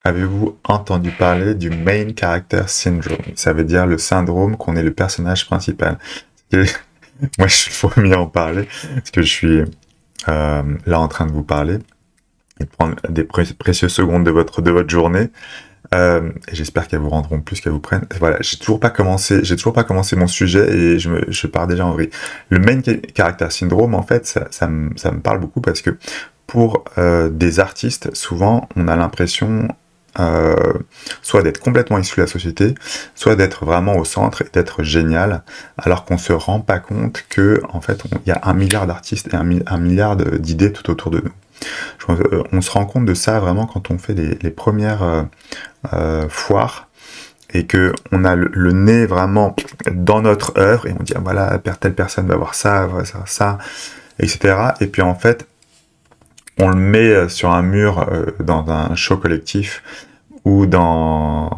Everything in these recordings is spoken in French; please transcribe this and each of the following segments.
Avez-vous entendu parler du Main Character Syndrome? Ça veut dire le syndrome qu'on est le personnage principal. Et moi, je suis le premier à en parler, parce que je suis là en train de vous parler et de prendre des précieuses secondes de votre journée. Et j'espère qu'elles vous rendront plus qu'elles vous prennent. Et voilà, j'ai toujours pas commencé mon sujet et je pars déjà en vrille. Le Main Character Syndrome, en fait, ça me parle beaucoup parce que pour des artistes, souvent, on a l'impression euh, soit d'être complètement issu de la société, soit d'être vraiment au centre et d'être génial, alors qu'on se rend pas compte que en fait, il y a un milliard d'artistes et un milliard d'idées tout autour de nous. On se rend compte de ça vraiment quand on fait les premières foires et que on a le nez vraiment dans notre œuvre et on dit ah, voilà, telle personne va voir ça, va voir ça, etc. Et puis en fait, on le met sur un mur dans un show collectif ou dans,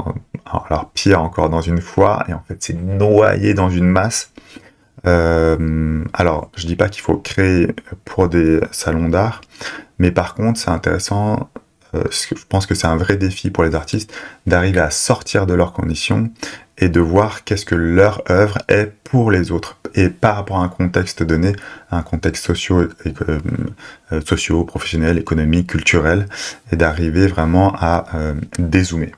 alors pire encore, dans une foire, et en fait c'est noyé dans une masse. Alors je dis pas qu'il faut créer pour des salons d'art, mais par contre c'est intéressant, je pense que c'est un vrai défi pour les artistes d'arriver à sortir de leurs conditions et de voir qu'est-ce que leur œuvre est pour les autres et par rapport à un contexte donné, un contexte socio, professionnel, économique, culturel, et d'arriver vraiment à dézoomer.